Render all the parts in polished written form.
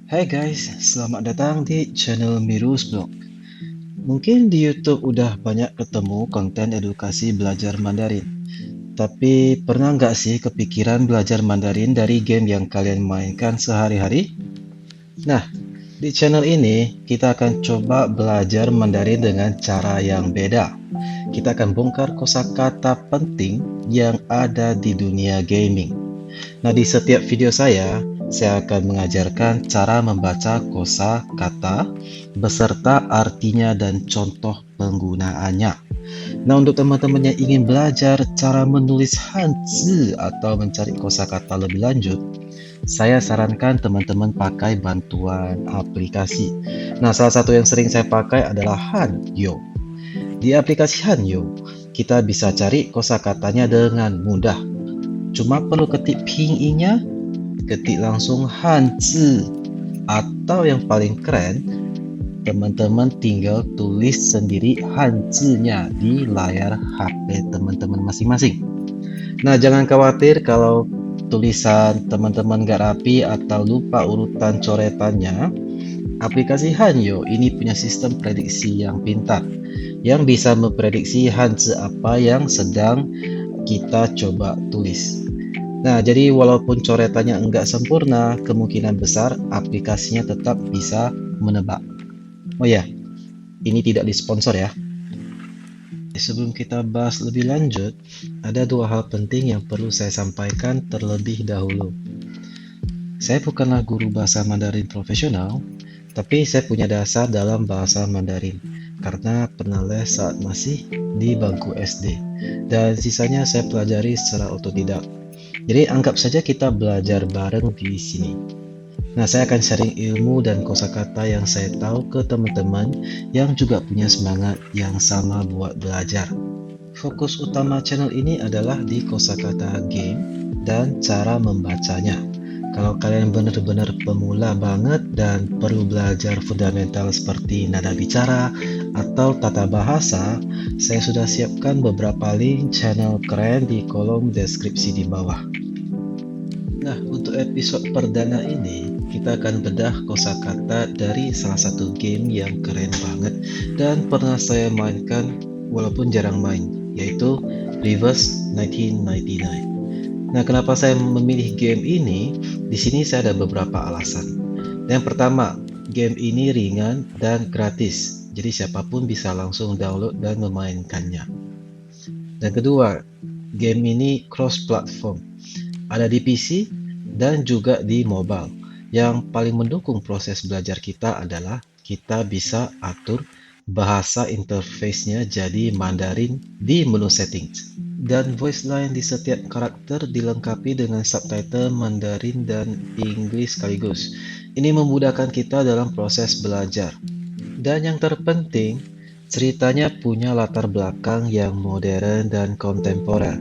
Hai guys, selamat datang di channel Mirus Blog. Mungkin di YouTube udah banyak ketemu konten edukasi belajar Mandarin. Tapi pernah nggak sih kepikiran belajar Mandarin dari game yang kalian mainkan sehari-hari? Nah, di channel ini kita akan coba belajar Mandarin dengan cara yang beda. Kita akan bongkar kosakata penting yang ada di dunia gaming. Nah, di setiap video saya akan mengajarkan cara membaca kosa kata beserta artinya dan contoh penggunaannya. Nah, untuk teman-teman yang ingin belajar cara menulis Hanzi atau mencari kosakata lebih lanjut, saya sarankan teman-teman pakai bantuan aplikasi. Nah, salah satu yang sering saya pakai adalah Hanyo. Di aplikasi Hanyo, kita bisa cari kosakatanya dengan mudah. Cuma perlu ketik pinyin-nya, ketik langsung Hanzi, atau yang paling keren, teman-teman tinggal tulis sendiri Hanzi-nya di layar HP teman-teman masing-masing. Nah, jangan khawatir kalau tulisan teman-teman nggak rapi atau lupa urutan coretannya. Aplikasi Hanyo ini punya sistem prediksi yang pintar, yang bisa memprediksi Hanzi apa yang sedang kita coba tulis. Nah, jadi walaupun coretannya enggak sempurna, kemungkinan besar aplikasinya tetap bisa menebak. Oh ya, ini tidak disponsor ya. Sebelum kita bahas lebih lanjut, ada dua hal penting yang perlu saya sampaikan terlebih dahulu. Saya bukanlah guru bahasa Mandarin profesional, tapi saya punya dasar dalam bahasa Mandarin karena pernah les saat masih di bangku SD, dan sisanya saya pelajari secara otodidak. Jadi anggap saja kita belajar bareng di sini. Nah, saya akan sharing ilmu dan kosakata yang saya tahu ke teman-teman yang juga punya semangat yang sama buat belajar. Fokus utama channel ini adalah di kosakata game dan cara membacanya. Kalau kalian benar-benar pemula banget dan perlu belajar fundamental seperti nada bicara atau tata bahasa, saya sudah siapkan beberapa link channel keren di kolom deskripsi di bawah. Nah, untuk episode perdana ini, kita akan bedah kosakata dari salah satu game yang keren banget dan pernah saya mainkan walaupun jarang main, yaitu Reverse 1999. Nah, kenapa saya memilih game ini? Di sini saya ada beberapa alasan. Yang pertama, game ini ringan dan gratis, jadi siapapun bisa langsung download dan memainkannya. Dan kedua, game ini cross-platform, ada di PC dan juga di mobile. Yang paling mendukung proses belajar kita adalah kita bisa atur bahasa interface-nya jadi Mandarin di menu settings. Dan voice line di setiap karakter dilengkapi dengan subtitle Mandarin dan Inggris sekaligus. Ini memudahkan kita dalam proses belajar. Dan yang terpenting, ceritanya punya latar belakang yang modern dan kontemporer.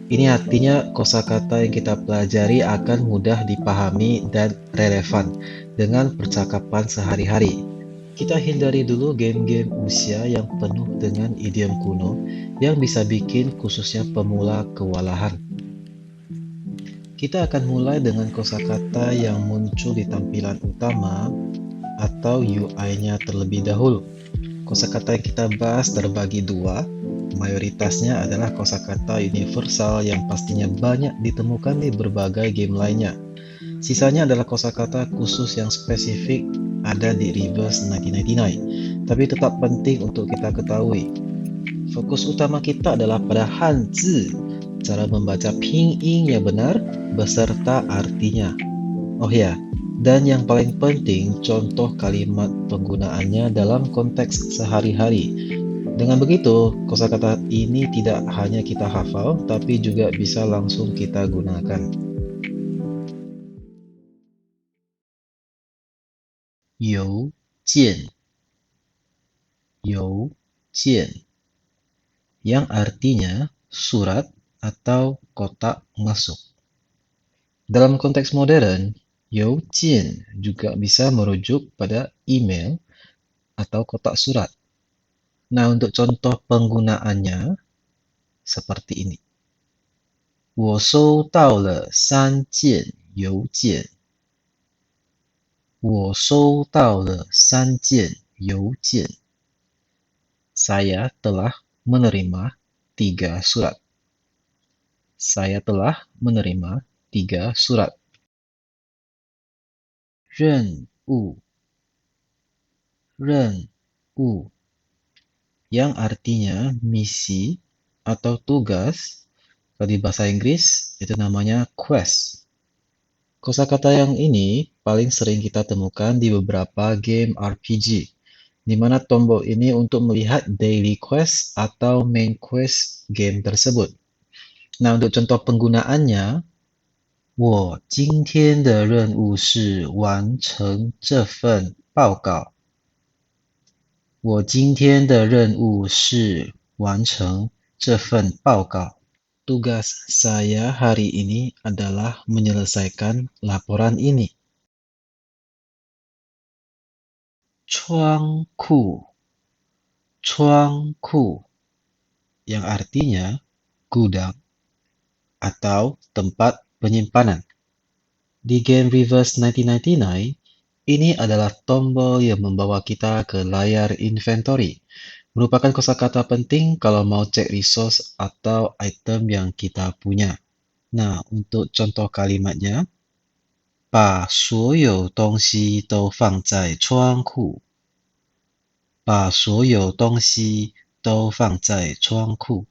Ini artinya kosakata yang kita pelajari akan mudah dipahami dan relevan dengan percakapan sehari-hari. Kita hindari dulu game-game usia yang penuh dengan idiom kuno yang bisa bikin khususnya pemula kewalahan. Kita akan mulai dengan kosakata yang muncul di tampilan utama atau UI-nya terlebih dahulu. Kosakata yang kita bahas terbagi dua. Mayoritasnya adalah kosakata universal yang pastinya banyak ditemukan di berbagai game lainnya. Sisanya adalah kosakata khusus yang spesifik ada di Reverse 1999, tapi tetap penting untuk kita ketahui. Fokus utama kita adalah pada Hanzi, cara membaca pinyin yang benar beserta artinya. Oh ya, dan yang paling penting, contoh kalimat penggunaannya dalam konteks sehari-hari. Dengan begitu, kosakata ini tidak hanya kita hafal, tapi juga bisa langsung kita gunakan. You jian, you jian, yang artinya surat atau kotak masuk. Dalam konteks modern, you jian juga bisa merujuk pada email atau kotak surat. Nah, untuk contoh penggunaannya seperti ini. 我收到了3件邮件.我收到了3件邮件。Saya telah menerima 3 surat. Saya telah menerima 3 surat. 任务，任务 yang artinya misi atau tugas. Kalau di bahasa Inggris itu namanya quest. Kosakata yang ini paling sering kita temukan di beberapa game RPG, di mana tombol ini untuk melihat daily quest atau main quest game tersebut. Nah, untuk contoh penggunaannya, 我今天的任务是完成这份报告。我今天的任务是完成这份报告。Tugas saya hari ini adalah menyelesaikan laporan ini. 仓库，仓库 yang artinya gudang atau tempat penyimpanan. Di game Reverse 1999, ini adalah tombol yang membawa kita ke layar inventory. Merupakan kosakata penting kalau mau cek resource atau item yang kita punya. Nah, untuk contoh kalimatnya, 把所有东西都放在仓库。把所有东西都放在仓库。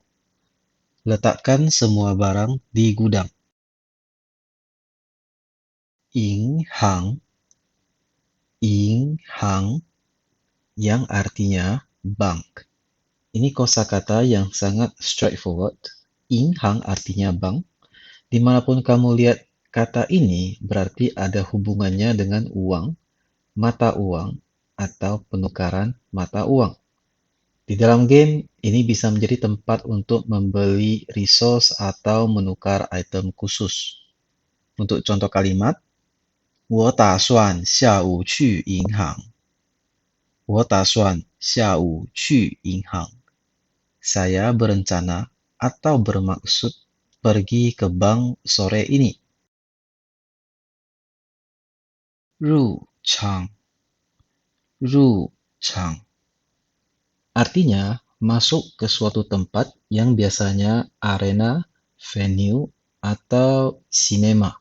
Letakkan semua barang di gudang. 银行，银行 yang artinya bank. Ini kosakata yang sangat straightforward. 银行 artinya bank. Dimanapun kamu lihat kata ini, berarti ada hubungannya dengan uang, mata uang, atau penukaran mata uang. Di dalam game, ini bisa menjadi tempat untuk membeli resource atau menukar item khusus. Untuk contoh kalimat, 我打算下午去银行。我打算下午去银行。Saya berencana atau bermaksud pergi ke bank sore ini. 入场，入场 artinya masuk ke suatu tempat yang biasanya arena, venue, atau sinema.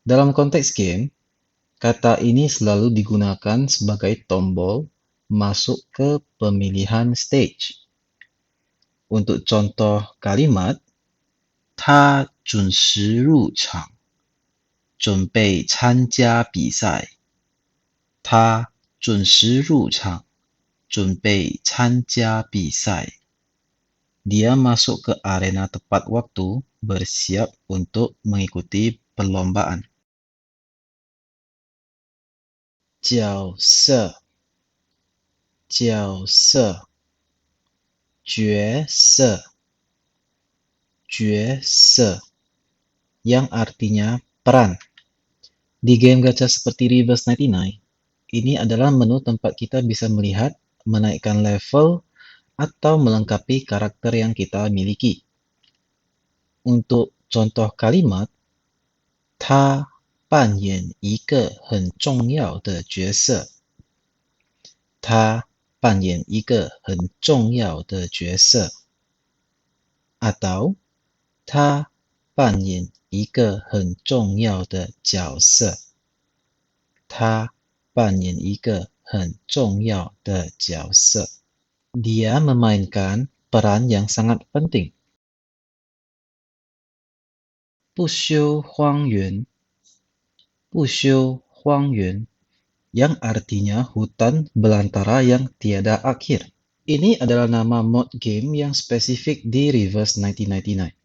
Dalam konteks game, kata ini selalu digunakan sebagai tombol masuk ke pemilihan stage. Untuk contoh kalimat, 他准时入场，准备参加比赛。他准时入场，准备参加比赛。Dia masuk ke arena tepat waktu, bersiap untuk mengikuti perlombaan. 角色，角色，角色，角色 yang artinya peran. Di game gacha seperti Reverse 99, ini adalah menu tempat kita bisa melihat, menaikkan level, atau melengkapi karakter yang kita miliki. Untuk contoh kalimat, 他扮演一个很重要的角色。他扮演一个很重要的角色。Atau 他扮演一个很重要的角色。他扮演一个很重要的角色。Dia memainkan peran yang sangat penting. 不修荒原，不修荒原 yang artinya hutan belantara yang tiada akhir. Ini adalah nama mod game yang spesifik di Reverse 1999.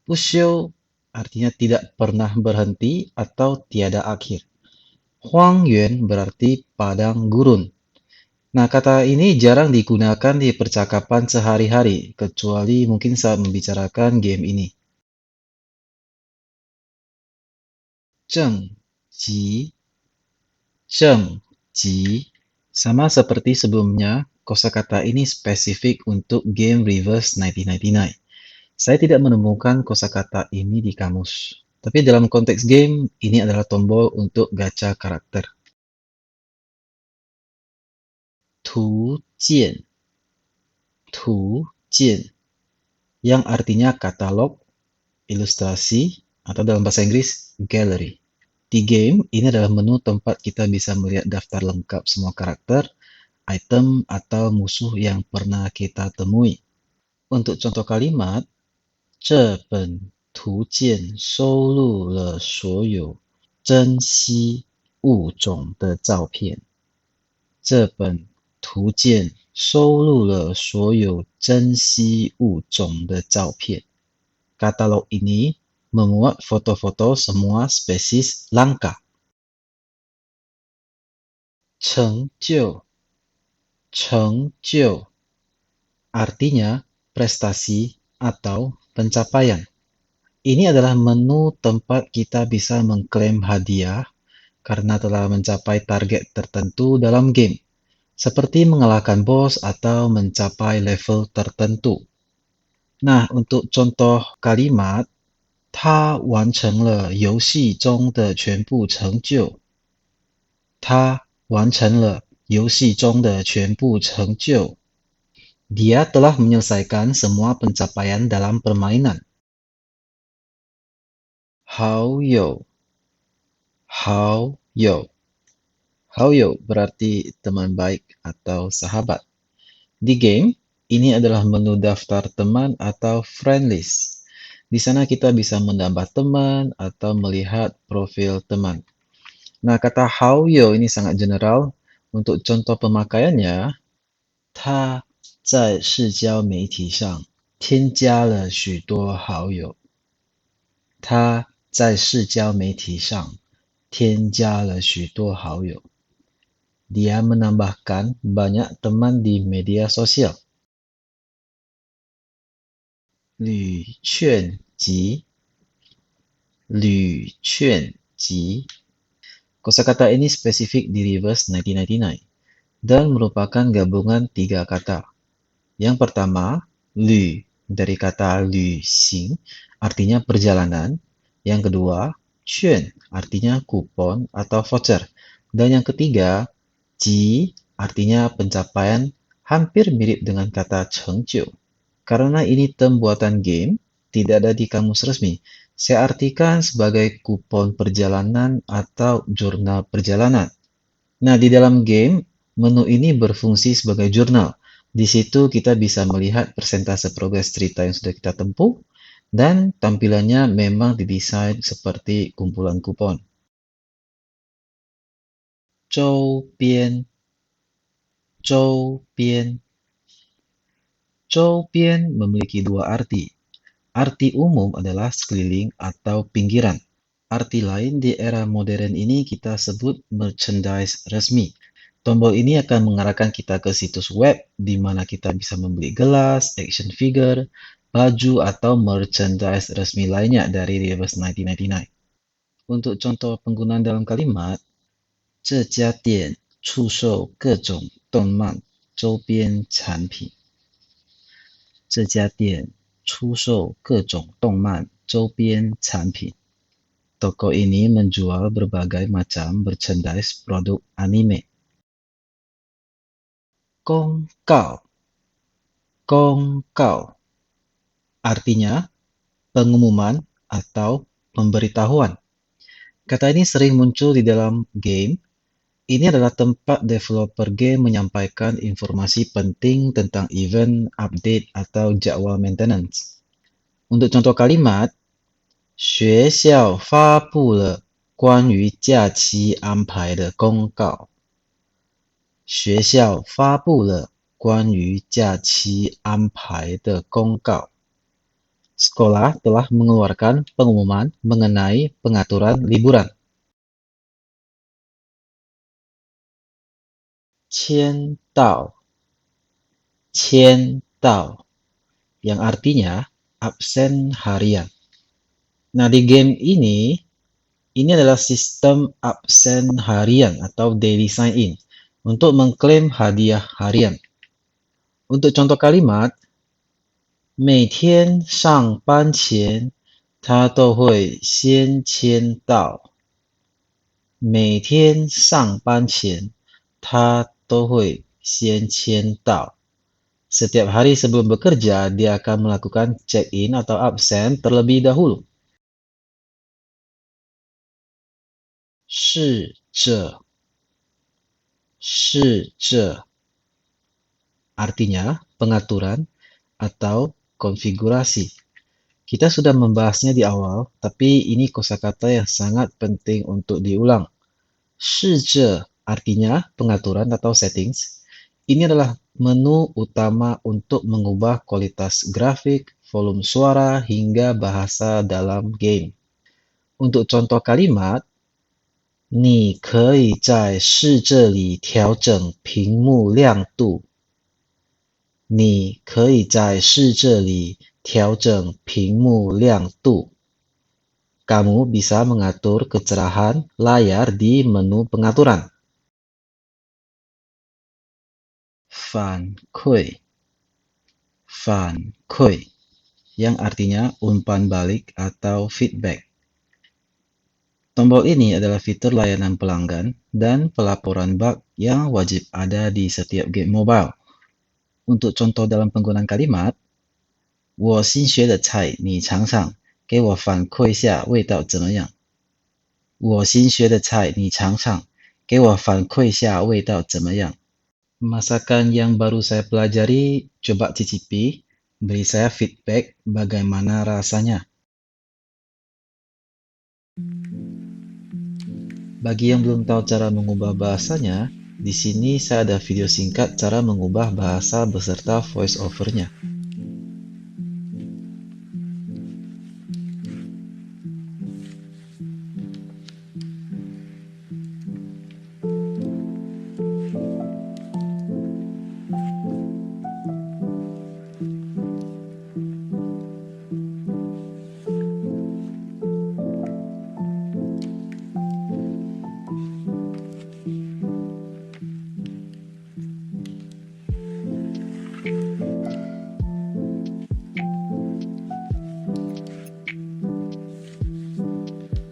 Pushio artinya tidak pernah berhenti atau tiada akhir. Huangyuan berarti padang gurun. Nah, kata ini jarang digunakan di percakapan sehari-hari, kecuali mungkin saat membicarakan game ini. 正极，正极 sama seperti sebelumnya, kosakata ini spesifik untuk game Reverse 1999. Saya tidak menemukan kosakata ini di kamus. Tapi dalam konteks game, ini adalah tombol untuk gacha karakter. Tu jian, tu jian, yang artinya katalog, ilustrasi, atau dalam bahasa Inggris, gallery. Di game, ini adalah menu tempat kita bisa melihat daftar lengkap semua karakter, item, atau musuh yang pernah kita temui. Untuk contoh kalimat, 这本图鉴收录了所有珍稀物种的照片。这本图鉴收录了所有珍稀物种的照片。Katalog ini memuat foto-foto semua spesies langka. 成就，成就 artinya prestasi atau pencapaian. Ini adalah menu tempat kita bisa mengklaim hadiah karena telah mencapai target tertentu dalam game, seperti mengalahkan bos atau mencapai level tertentu. Nah, untuk contoh kalimat, 他完成了游戏中的全部成就。他完成了游戏中的全部成就。Dia telah menyelesaikan semua pencapaian dalam permainan. 好友，好友，好友 berarti teman baik atau sahabat. Di game, ini adalah menu daftar teman atau friend list. Di sana kita bisa menambah teman atau melihat profil teman. Nah, kata 好友 ini sangat general. Untuk contoh pemakaiannya, 他在社交媒体上添加了许多好友。他在社交媒体上添加了许多好友。Dia menambahkan banyak teman di media sosial. 屡劝集，屡劝集 Kosakata ini spesifik di reverse 1999 dan merupakan gabungan tiga kata. Yang pertama, lü dari kata lü xing artinya perjalanan. Yang kedua, quan artinya kupon atau voucher. Dan yang ketiga, ji artinya pencapaian hampir mirip dengan kata chengjiu. Karena ini term buatan game, tidak ada di kamus resmi. Saya artikan sebagai kupon perjalanan atau jurnal perjalanan. Nah, di dalam game, menu ini berfungsi sebagai jurnal. Di situ kita bisa melihat persentase progres cerita yang sudah kita tempuh, dan tampilannya memang didesain seperti kumpulan kupon. 周边，周边，周边 memiliki dua arti. Arti umum adalah sekeliling atau pinggiran. Arti lain di era modern ini kita sebut merchandise resmi. Tombol ini akan mengarahkan kita ke situs web di mana kita bisa membeli gelas, action figure, baju, atau merchandise resmi lainnya dari Reverse 1999. Untuk contoh penggunaan dalam kalimat, 这家店出售各种动漫周边产品。这家店出售各种动漫周边产品。Toko ini menjual berbagai macam merchandise produk anime. 公告，公告 artinya pengumuman atau pemberitahuan. Kata ini sering muncul di dalam game. Ini adalah tempat developer game menyampaikan informasi penting tentang event, update, atau jadwal maintenance. Untuk contoh kalimat, 学校发布了关于假期安排的公告。学校发布了关于假期安排的公告。Sekolah telah mengeluarkan pengumuman mengenai pengaturan liburan. 签到，签到 yang artinya absen harian. Nah, di game ini adalah sistem absen harian atau daily sign-in untuk mengklaim hadiah harian. Untuk contoh kalimat, 每天上班前他都会先签到。每天上班前，他都会先签到. Setiap hari sebelum bekerja, dia akan melakukan check-in atau absen terlebih dahulu. 试着 artinya pengaturan atau konfigurasi. Kita sudah membahasnya di awal, tapi ini kosakata yang sangat penting untuk diulang. 试着 artinya pengaturan atau settings. Ini adalah menu utama untuk mengubah kualitas grafik, volume suara, hingga bahasa dalam game. Untuk contoh kalimat, 你可以在试这里调整屏幕亮度。你可以在试这里调整屏幕亮度. Kamu bisa mengatur kecerahan layar di menu pengaturan. 反馈 yang artinya umpan balik atau feedback. Tombol ini adalah fitur layanan pelanggan dan pelaporan bug yang wajib ada di setiap game mobile. Untuk contoh dalam penggunaan kalimat, 我新学的菜你尝尝，给我反馈一下味道怎么样。我新学的菜你尝尝，给我反馈一下味道怎么样。Masakan yang baru saya pelajari, coba cicipi, beri saya feedback bagaimana rasanya. Bagi yang belum tahu cara mengubah bahasanya, di sini saya ada video singkat cara mengubah bahasa beserta voice over-nya.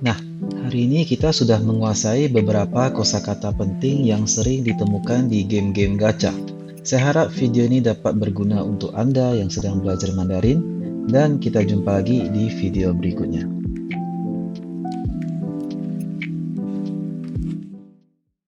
Nah, hari ini kita sudah menguasai beberapa kosakata penting yang sering ditemukan di game-game gacha. Saya harap video ini dapat berguna untuk Anda yang sedang belajar Mandarin, dan kita jumpa lagi di video berikutnya.